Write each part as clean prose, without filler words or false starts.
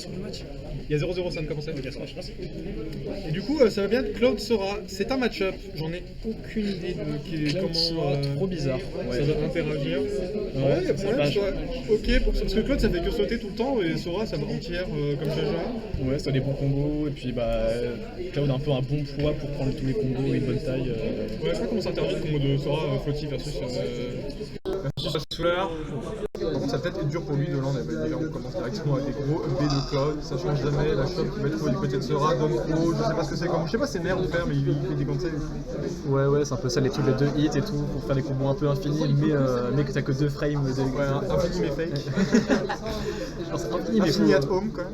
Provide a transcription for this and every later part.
sur le match. Il y a 0-0, ça ne commence pas. Ok, ça marche, merci. Et du coup, ça va bien être Cloud Sora. C'est un match-up. J'en ai aucune idée de Cloud Sora, trop bizarre. Ça doit interagir. Ouais, il y a problème, ok, parce que Cloud ça fait que sauter tout le temps et Sora ça va entière comme Jaja. Ouais, c'est des bons combos et puis Cloud a un peu un bon poids pour prendre tous les combos et une bonne taille. Ouais, je sais pas comment ça intervient le combo de Sora Flotti versus Solar. Par contre, ça va peut-être être dur pour lui de land. Déjà, on commence directement avec des gros B de Cloud. Ça change jamais. La shot qui va être du côté de Sora, donne pro. Je sais pas ce que c'est comme. Je sais pas, c'est nerf de faire, mais il fait des conseils. Ouais, c'est un peu ça, les trucs de 2 hits et tout, pour faire des combos un peu infinis, mais que t'as que 2 frames. Ouais, infini mais fake. Infini mais infini at home, quoi.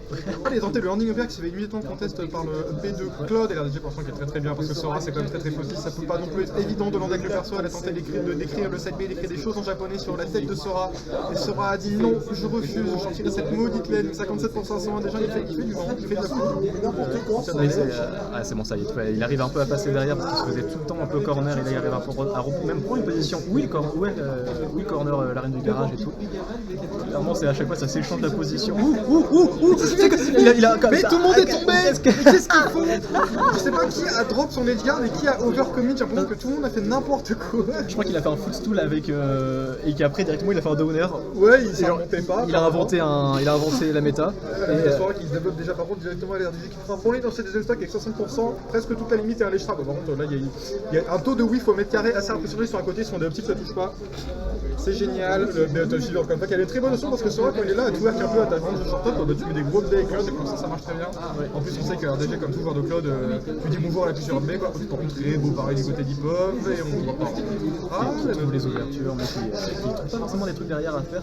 Allez, tentez le landing over qui se fait immédiatement contest par le B de Cloud. Et RDG pour l'instant qui est très bien parce que Sora c'est quand même très flotti. Ça peut pas non plus être évident de lander avec le perso. Elle a tenté de décrire le side B, d'écrire des choses en japonais sur la tête de Sora. Et Sora a dit non, je refuse, je sortirai cette maudite laine. 57 pour 500, déjà il fait du vent, il fait de la foule. C'est bon, ça y est, il arrive un peu à passer derrière parce qu'il se faisait tout le temps un peu corner et là il arrive à même prendre une position où il corner l'arène du garage et tout. Clairement, c'est à chaque fois ça s'échange la position. Mais tout le monde est tombé. Qu'est-ce qu'ils font? Je sais pas qui a drop son edgeguard et qui a overcommit. J'ai l'impression que tout le monde a fait n'importe quoi. Je crois qu'il a fait un footstool avec et qu'après directement il a fait un downer. Ouais, il s'en remontait pas. Il a inventé la méta. Et Sora qui se développe déjà par contre directement à l'RDG qui fera prendre dans ses deuxième stock avec 60%, presque toute la limite et un léchera. Par contre là il y a un taux de whiff au mètre carré assez impressionnant sur un côté, son des optiques ça touche pas. C'est génial, le Battlefield comme ça, qui a des très bonnes notions parce que Sora quand il est là, à tout work un peu à ta grande short top, tu mets des gros B avec Cloud et comme ça marche très bien. En plus on sait que RDG comme tout joueur de Cloud, tu dis bonjour à la plusieurs B quoi. Par contre très beau pareil du côté d'Hip-Hop et on voit pas. Il trouve les ouvertures, mais il trouve pas forcément des trucs derrière à faire.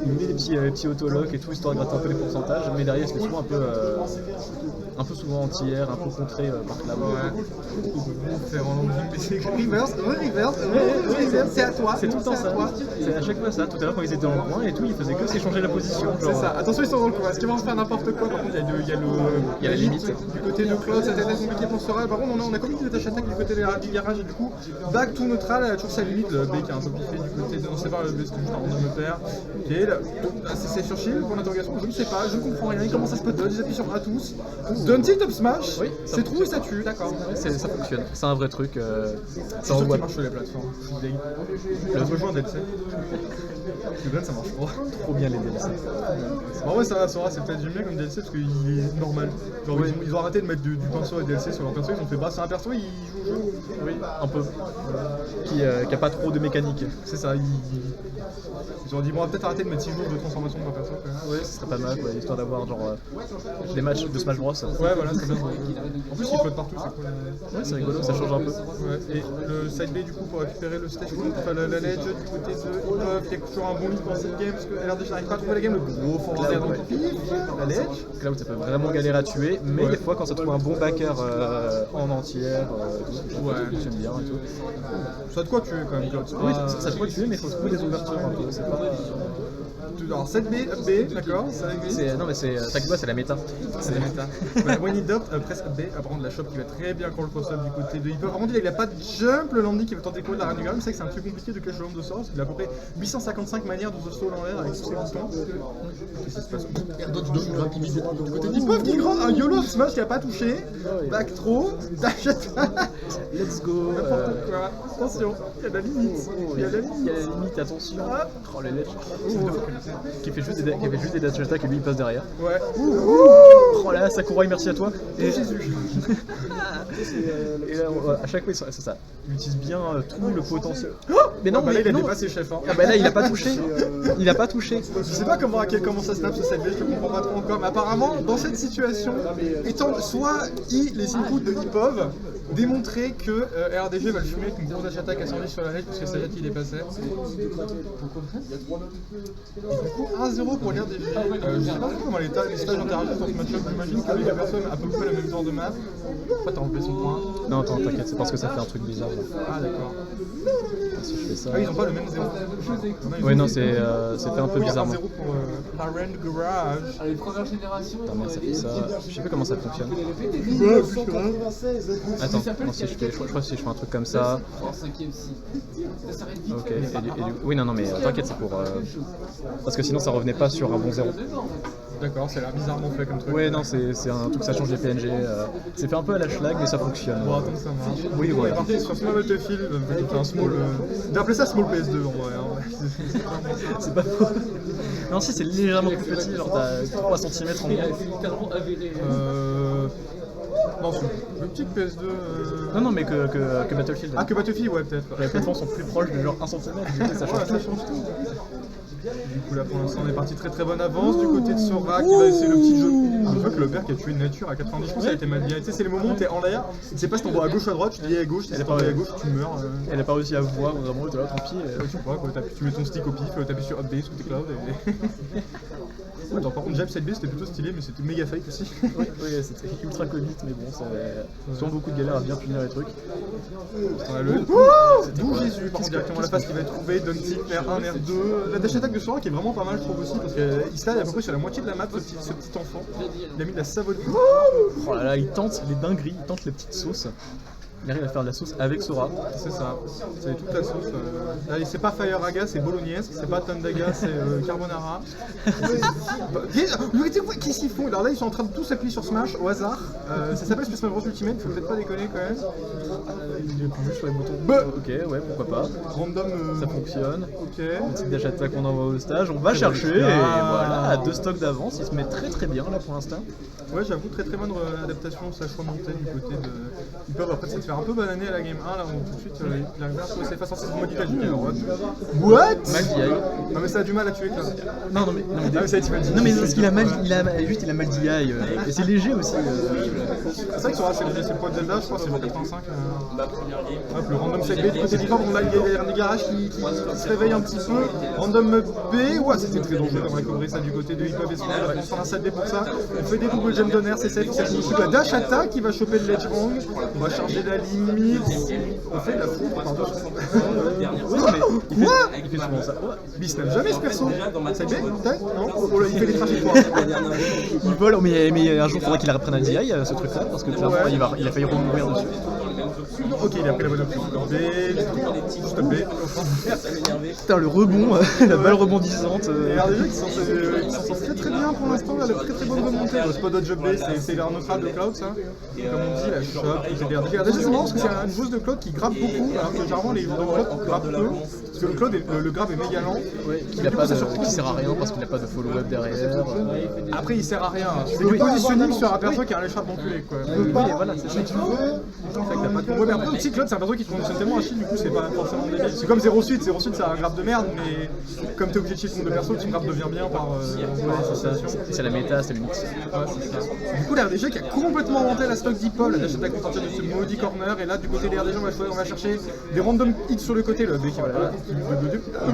Il met des petits autolock et tout histoire de gratter un peu les pourcentages, mais derrière il se fait souvent un peu souvent anti-air, un peu contré par Cloud. Faire en landing, mais c'est reverse, c'est à toi. C'est tout le temps ça. C'est à chaque fois ça. Tout à l'heure quand ils étaient dans le coin et tout, ils faisaient que s'échanger la position. C'est ça. Attention, ils sont dans le coin. Est-ce qu'ils vont se faire n'importe quoi? Par contre, il y a la limite. Du côté de Cloud, ça va être compliqué pour Sora. Par contre, on a commis une attache attaque du côté du garage et du coup, back tout neutral, elle a toujours sa limite. Le B qui a un peu piffé du côté de. On sait pas, le B c'est juste en train de me faire. Ok, c'est sur shield pour l'interrogation. Je ne sais pas, je ne comprends rien. Il commence à se dodge, ils appuient sur A tous. Donne-t-il top smash? Oui, c'est trou et ça tue, d'accord. Ça fonctionne, c'est un vrai truc. Ça envoie. Marche sur les plateformes. Le rejoint DLC. Le blend ça marche trop bien les DLC. En vrai ça va, Sora c'est peut-être du mieux comme DLC parce qu'il est normal. Genre ils ont arrêté de mettre du pinceau et DLC sur leur perso, ils ont fait bah c'est un perso, il joue au jeu. Oui, un peu. Qui a pas trop de mécanique. C'est ça, ils ont dit bon on va peut-être arrêter de mettre 6 jours de transformation dans un perso quand même. Ouais, ce serait pas mal, histoire d'avoir genre des matchs de Smash Bros. Ouais voilà, c'est bien. En plus il flotte partout, c'est cool. Ouais c'est rigolo, ça change un peu. Ouais. Et le side B du coup pour récupérer le stage la ledge du côté de Hip-Hop, qui a toujours un bon lead dans cette game parce que LRD n'arrive pas à trouver la game, le gros forward dans le pif, la ledge. Cloud ça peut vraiment galérer à tuer, mais des fois quand ça trouve un bon backer en entière, ça fonctionne bien et tout. Ça a de quoi tuer quand même Cloud. Oui, ça a de quoi tuer mais il faut trouver des ouvertures un peu, c'est pas... Alors 7B, up B, d'accord. Non mais c'est Takba, c'est la méta. C'est la méta. When it up, presque B, à prendre la shop qui va très bien quand le cross-up du côté de Hip-Hop. Par contre il a pas de jump, le landing qui va tenter de courir de la reine du Graal. C'est vrai que c'est un truc compliqué de cacher le land de Sora parce qu'il a à peu près 855 manières de se stall en l'air avec tous ses boutons. Qu'est-ce qui se passe? Erdodge donne une rapidité du côté Hip-Hop qui grande, un YOLO smash qui a pas touché. Back throw, dash attack. Let's go. N'importe quoi. Attention, il y a de la limite. Il y a la limite, attention. Oh les ledge. Qui fait juste des dash attack et lui il passe derrière. Ouais. Oh là, Sakurai, merci à toi. Et Jésus. Et là, à chaque fois, c'est ça. Il utilise bien tout le potentiel. Mais non, là il a dépassé chef. Ah bah là il a pas touché. Il a pas touché. Je sais pas comment ça snap ce set B, je te comprends pas trop encore. Mais apparemment, dans cette situation, étant soit les inputs de Hip-Hop, démontrer que RDG va le fumer avec une grosse dash attack à 110 sur la ledge parce que sa qui dépassait. Et du coup 1-0 pour l'RDG. Je sais pas trop comment les stages interagissent dans ce match-up. J'imagine que les deux personnes à peu près le même genre de map. Pourquoi t'as enlevé son point? Non attends, t'inquiète, c'est parce que ça fait un truc bizarre là. Ah d'accord. Si je fais ça... Ah ils ont pas le même 0. Ouais non, c'est fait un peu bizarre. 1-0 pour Parent Garage. Allez, première génération. Attends, mais ça fait ça... Je sais pas comment ça fonctionne. Attends, non, si je crois que si je fais un truc comme ça... Ok, oui non mais t'inquiète, c'est pour... Parce que sinon ça revenait pas sur un bon 0. D'accord, ça a l'air bizarrement fait comme truc. Ouais, non, c'est un truc, ça change les PNG. C'est fait un peu à la schlag, mais ça fonctionne. Bon, attends, ça marche. Oui, On est voilà. parti sur Small Battlefield, un small. J'ai appelé ça Small PS2 en vrai. Hein. C'est pas faux. Non, si, c'est légèrement plus petit, genre t'as 3 cm en Il moins. a littéralement avéré. Non, c'est le petit PS2. Non, mais que Battlefield. Ah, que Battlefield, ouais, peut-être. Les plateformes sont plus proches de genre 1 cm, du coup, ça change Ouais, tout. ça change tout. Du coup, là pour l'instant, on est parti très très bonne avance. Du côté de Sora qui va essayer le petit jeu. Je vois que le père qui a tué une nature à 90, je pense que ça a été mal bien. Tu sais, c'est les moments où t'es en l'air, tu sais pas si t'en vas à gauche ou à droite, tu te dis à gauche, si t'en vas à gauche, tu meurs. Elle a pas réussi à voir, vraiment, t'es là, tant pis. Ouais, tu vois, quoi, tu mets ton stick au pif, t'appuies sur update ou tes clouds et. Ouais, attends, par contre, Jab 7B c'était plutôt stylé, mais c'était méga fake aussi. Oui, c'était ultra Covid, mais bon, ça souvent beaucoup de galères à bien punir les trucs. Attends, là, D'où Jésus, par contre, directement la phase qui va être trouvée, Duntic, R1, R2. La dash attack de Sora qui est vraiment pas mal, je trouve aussi, parce qu'il stade à peu près sur la moitié de la map, ce petit enfant. Il a mis de la savonne. Oh là là, il tente les dingueries, il tente les petites sauces. Il arrive à faire de la sauce avec Sora. C'est ça, c'est toute la sauce. Là, c'est pas Fire-Raga, c'est Bolognaise, c'est pas Tandaga, c'est Carbonara. Qu'est-ce qu'ils font? Alors là, ils sont en train de tous s'appuyer sur Smash au hasard. Ça s'appelle Super Smash Bros Ultimate, faut peut-être pas déconner quand même. Il appuie juste sur les boutons. Ok, ouais, pourquoi pas. Random. Ça fonctionne. Ok. Petite dash attack qu'on envoie au stage, on va chercher et voilà, à 2 stocks d'avance, il se met très bien là pour l'instant. Ouais, j'avoue, très bonne adaptation, slash remontée du côté de. Ils peuvent après se faire un peu bananer à la game 1 là, où tout de suite il arrive à trouver ses faces en modification. What? Mal DI. Non, mais ça a du mal à tuer, quoi. Non, mais Ah, mais ça, tu m'as dit. non, mais parce qu'il a mal, il a mal DI, et c'est léger aussi. C'est vrai que Sora, c'est le point de Zelda, je crois, c'est le 85. Hop, le random set B du côté d'Ivan, on a des garages qui se réveillent un petit peu. Random B, ouais, c'était très dangereux d'avoir recouvrir ça du côté de Hip-Hop et Sora. On sort un set B pour ça. On fait des doubles gem d'honneur, c'est safe. Ça signifie la dash attack qui va choper le ledge hang. On va charger la limite. On fait de la foudre, pardon. Quoi? Il fait souvent ça. Ouais. Mais il snap jamais ce perso. C'est B peut-être? Non? Oh là, il fait des trajectoires. Il vole, mais un jour il faudrait qu'il reprenne un DI ce truc là, parce que clairement il a failli remourir dessus. Ok, il a pris la bonne option. B, stop B. Putain, le rebond, la balle rebondissante. Et RDG qui s'en sort très bien pour l'instant, elle a très bonne remontée. Le spot dodge B, c'est l'air neutral de Cloud, ça. Comme on dit, la shot, c'est RDG. RDG, c'est marrant parce que c'est une joueuse de Cloud qui grappe beaucoup, alors que généralement les joueurs de Cloud grappent peu. Parce que le grab est méga lent. Qui sert à rien parce qu'il n'a pas de follow-up derrière. Après, il sert à rien. C'est du positioning sur un perso qui a un écharpe d'enculé, quoi. Oui, voilà, c'est ça. C'est vrai que t'as pas de combo. Mais après, aussi, Cloud, c'est un perso qui fonctionne tellement à shield, du coup, c'est pas forcément débile. C'est comme Zero Suite, c'est un grab de merde, mais comme t'es obligé de shield contre deux persos, ton grab devient bien par c'est la méta, c'est le mix. Ouais, c'est ça. Du coup, l'RDG qui a complètement inventé la stock d'Ipol, la dash attack à partir de ce maudit corner, et là, du côté des RDG, on va chercher des random hits sur le côté, le B qui va là.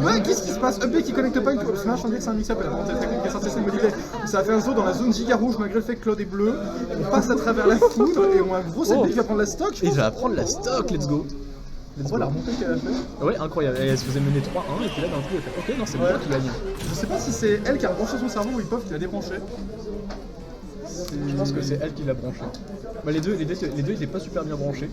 Ouais, qu'est-ce qui se passe? Up B qui connecte pas une fois Smash, on dit que c'est un mix-up, la volonté technique qui est censée se modifie. Ça a fait un saut dans la zone giga rouge malgré le fait que Claude est bleu. On passe à travers la foudre et on a un gros set B qui va prendre la stock. Et il va prendre la stock, let's go. Voilà, la remontée qu'elle a fait. Ouais, incroyable. Et elle se faisait mener 3-1 et puis là d'un coup elle fait ok, non, c'est moi qui gagne. Je sais pas si c'est elle qui a branché son cerveau ou Hip-Hop qui l'a débranché. Je pense que c'est elle qui l'a branché. Bah, les deux, ils étaient pas super bien branchés.